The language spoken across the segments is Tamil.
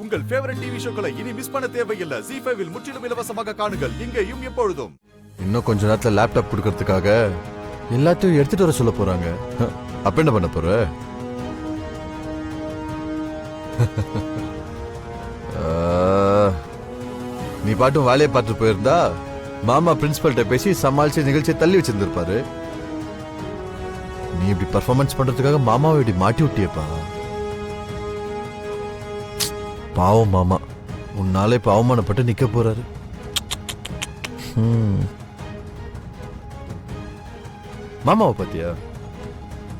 உங்கள் ஃபேவரட் டிவி ஷோக்களை இனி மிஸ் பண்ண தேவையில்லை. ZEE5 இல் முற்றிலும் இலவசமாக காணுங்கள். இங்கேயும் எப்பொழுதும். இன்னும் கொஞ்ச நேரத்துல லேப்டாப் கொடுக்கறதுக்காக எல்லாத்தையும் எடுத்துட்டு வர சொல்ல போறாங்க. அப்ப என்ன பண்ண போற? நீ பாட்டும் வேலையை பார்த்துட்டு போயிருந்தா மாமா பிரின்சிபல்கிட்ட பேசி சமாளிச்சு நிகழ்ச்சியை தள்ளி வச்சிருந்திருப்பாரு. நீ இப்படி பர்ஃபார்மன்ஸ் பண்றதுக்காக மாமாவை இப்படி மாட்டி விட்டியப்பா. பாவம் மாமா, உன்னாலே இப்ப அவமானப்பட்டு நிக்க போறாரு. மாமாவை பாத்தியா?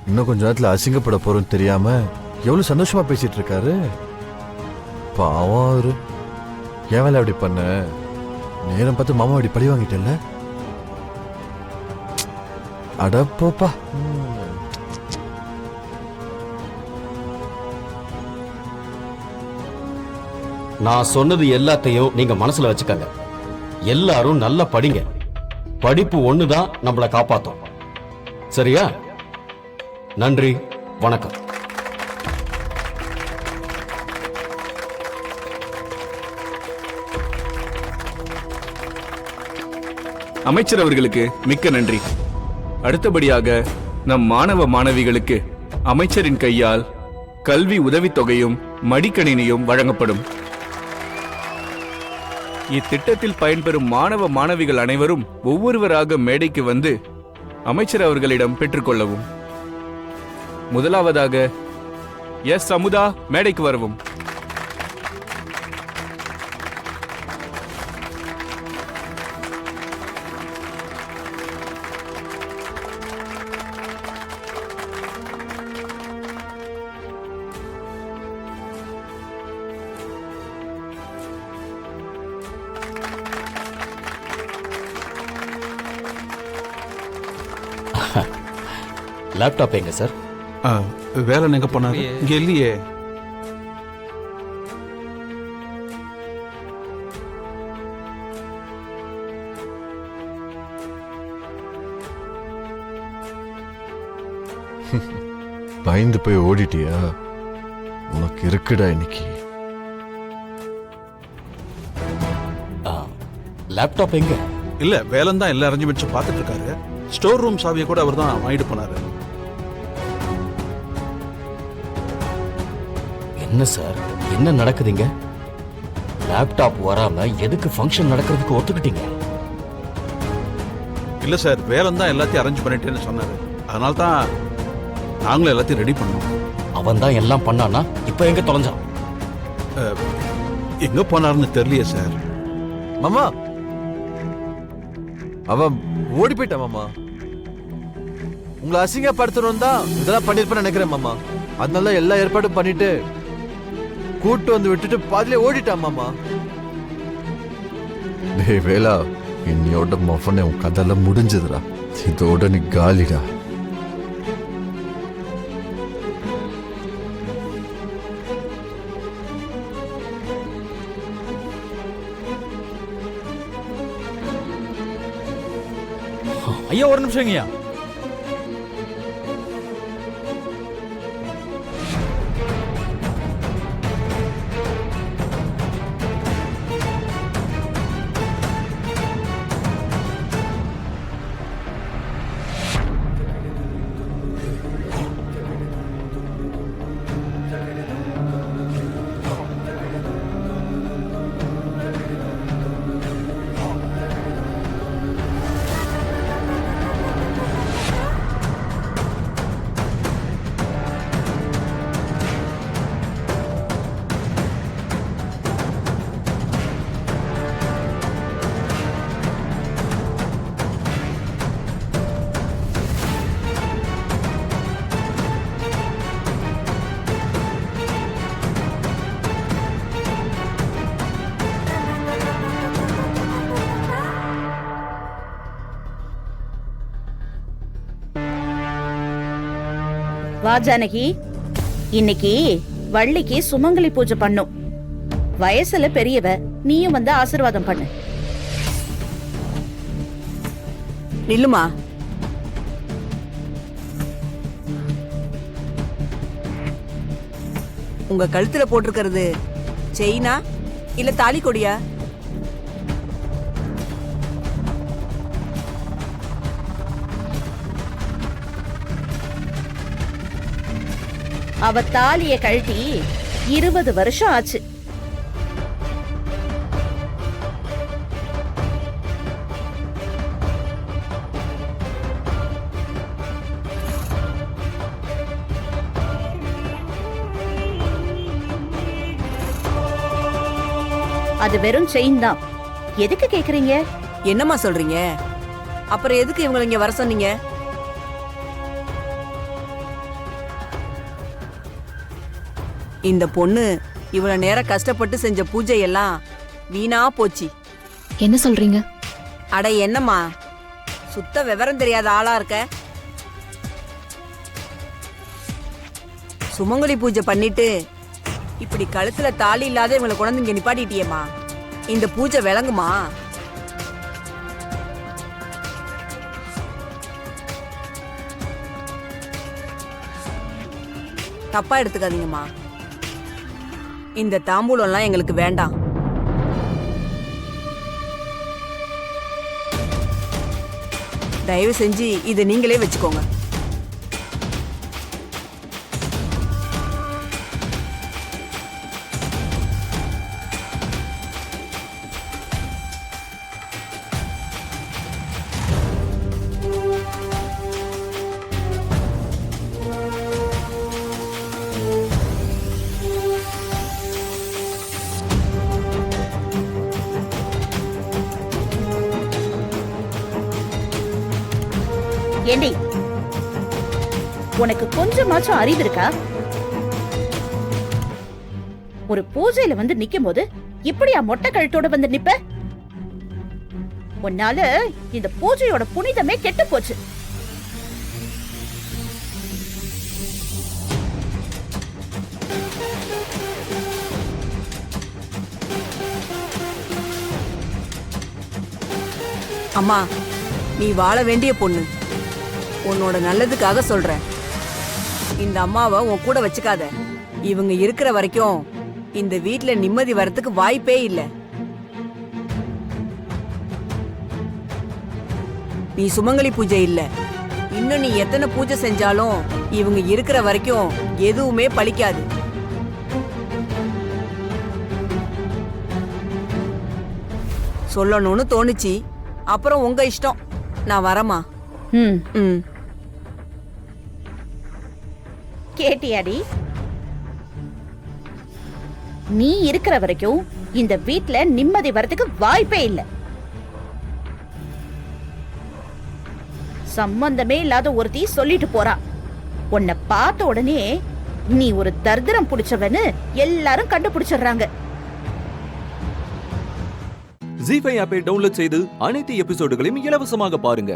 இன்னும் கொஞ்ச நேரத்துல அசிங்கப்பட போறோம்னு தெரியாம எவ்வளவு சந்தோஷமா பேசிட்டு இருக்காரு. பாவம் அவரு. ஏன் வேலை அப்படி பண்ண? நேரம் பார்த்து மாமா அப்படி பழி வாங்கிட்டல. அட போப்பா. நான் சொன்னது எல்லாத்தையும் நீங்க மனசுல வச்சுக்கங்க. எல்லாரும் நல்லா படிங்க. படிப்பு ஒண்ணுதான் நம்மளை காப்பாத்தும். சரியா? நன்றி, வணக்கம். அமைச்சர் அவர்களுக்கு மிக்க நன்றி. அடுத்தபடியாக நம் மாணவ மாணவிகளுக்கு அமைச்சரின் கையால் கல்வி உதவித்தொகையும் மடிக்கணினியும் வழங்கப்படும். இத்திட்டத்தில் பயன்பெறும் மாணவ மாணவிகள் அனைவரும் ஒவ்வொருவராக மேடைக்கு வந்து அமைச்சர் அவர்களிடம் பெற்றுக்கொள்ளவும். முதலாவதாக எஸ் அமுதா மேடைக்கு வரவும். லேப்டாப் எங்க சார்? வேலை எங்க போனாரு? இங்க இல்லையே. பயந்து போய் ஓடிட்டியா? உனக்கு இருக்குடா இன்னைக்கு. லேப்டாப் எங்க? இல்ல, வேலன் தான் எல்லா அரேஞ்ச்மெண்ட்ஸும் பார்த்துட்டு இருக்காரு. ஸ்டோர் ரூம் சாவியை கூட அவர் தான் வாங்கிட்டு போனாரு. என்ன சார், என்ன நடக்குதுங்க? லேப்டாப் வராம எதுக்கு ஃபங்க்ஷன் நடக்கிறதுக்கு ஒத்துக்கிட்டீங்க? இல்ல சார், வேலன் தான் எல்லாத்தையும் அரேஞ்ச் பண்ணிட்டேன்னு சொன்னாரு. அதனால தான் நாங்களும் எல்லாத்தையும் ரெடி பண்ணோம். அவன் தான் எல்லாம் பண்ணானா? இப்ப எங்க தொலைஞ்சான்? எங்க போனாருன்னு தெரியலையே சார். மாமா, அவன் ஓடி போயிட்டான் மாமா. உங்களை அசிங்கப்படுத்தணும் தான் இதெல்லாம் பண்ணிருப்பேன்னு நினைக்கிறேன் மாமா. அதனால எல்லா ஏற்பாடும் பண்ணிட்டு கூட்டு வந்து விட்டுட்டு பாதிலே ஓடிட்டான் மாமா. டேய் வேலா, இன்னையோட மஃபனே உன் கதெல்லாம் முடிஞ்சதுடா. இதோட நீ காலிடா. ஐயா ஒரு நிமிஷம் ஐயா. வா ஜானகி, இன்னைக்கு வள்ளிக்கு சுமங்கலி பூஜை பண்ணும். வயசுல பெரியவ, நீயும் வந்து ஆசீர்வாதம் பண்ணு. நில்லுமா. உங்க கழுத்துல போட்டிருக்கிறது செயினா இல்ல தாலி கொடியா? அவ தாலிய கழட்டி 20 வருஷம் ஆச்சு. அது வெறும் செயின் தான். எதுக்கு கேக்குறீங்க? என்னம்மா சொல்றீங்க? அப்புறம் எதுக்கு இவங்களை இங்க வர சொன்னீங்க? இந்த பொண்ணு இவ்வளவு நேரம் கஷ்டப்பட்டு செஞ்ச பூஜை எல்லாம் வீணா போச்சு. என்ன சொல்றீங்க? அட என்னம்மா, சுத்த விவரம் தெரியாத ஆளா இருக்க. சுமங்கலி பூஜை பண்ணிட்டு இப்படி கழுத்துல தாலி இல்லாத இவங்களை கொண்டு இங்க நிப்பாட்டிட்டியேம்மா. இந்த பூஜை விளங்குமா? தப்பா எடுத்துக்காதீங்கம்மா. இந்த தாம்பூலம்லாம் எங்களுக்கு வேண்டாம். தயவு செஞ்சு இதை நீங்களே வச்சுக்கோங்க. ஏண்டி, உனக்கு கொஞ்சமாச்சும் அறிவு இருக்கா? ஒரு பூஜையில வந்து நிக்கும் போது இப்படியா மொட்டை கழுத்தோட வந்து நிப்ப? உன்னால இந்த பூஜையோட புனிதமே கெட்டு போச்சு. அம்மா, நீ வாழ வேண்டிய பொண்ணு. உன்னோட நல்லதுக்காக சொல்றேன். இந்த அம்மாவை உன் கூட வச்சுக்காத. இவங்க இருக்கிற வரைக்கும் இந்த வீட்ல நிம்மதி வரத்துக்கு வாய்ப்பே இல்லை. நீ சுமங்கலி பூஜை இல்ல, இன்னும் நீ எத்தனை பூஜை செஞ்சாலும் இவங்க இருக்கிற வரைக்கும் எதுவுமே பலிக்காது. சொல்லணும்னு தோணுச்சு, அப்புறம் உங்க இஷ்டம். நான் வரமா. ம். கேட்டியாடி? நீ இருக்கிற வரைக்கும் இந்த வீட்ல நிம்மதி வரதுக்கு வாய்ப்பே இல்ல. சம்பந்தமே இல்லாத ஒருத்தி சொல்லிட்டு போறா. உன்னை பார்த்த உடனே நீ ஒரு தர்திரம் புடிச்சவன்னு எல்லாரும் கண்டுபிடிச்சிடுறாங்க. ஜீ5 ஆப்பை டவுன்லோட் செய்து அனைத்து எபிசோடுகளையும் இலவசமாக பாருங்க.